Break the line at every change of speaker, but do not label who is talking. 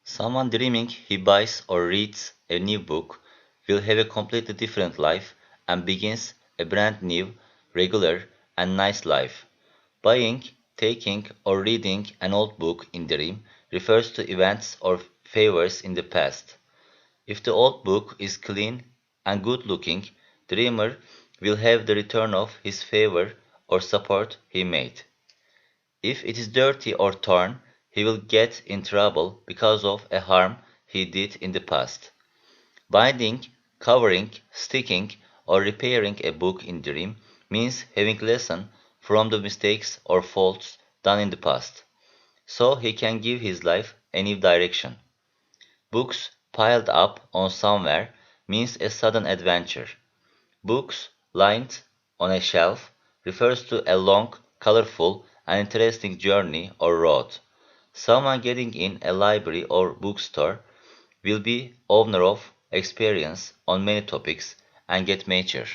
Someone dreaming he buys or reads a new book will have a completely different life and begins a brand new, regular, and nice life. Buying, taking, or reading an old book in dream refers to events or favors in the past. If the old book is clean and good looking, dreamer will have the return of his favor or support he made. If it is dirty or torn, he will get in trouble because of a harm he did in the past. Binding, covering, sticking, or repairing a book in dream means having lesson from the mistakes or faults done in the past, so he can give his life a new direction. Books piled up on somewhere means a sudden adventure. Books lined on a shelf refers to a long, colorful, and interesting journey or road. Someone getting in a library or bookstore will be owner of experience on many topics and get mature.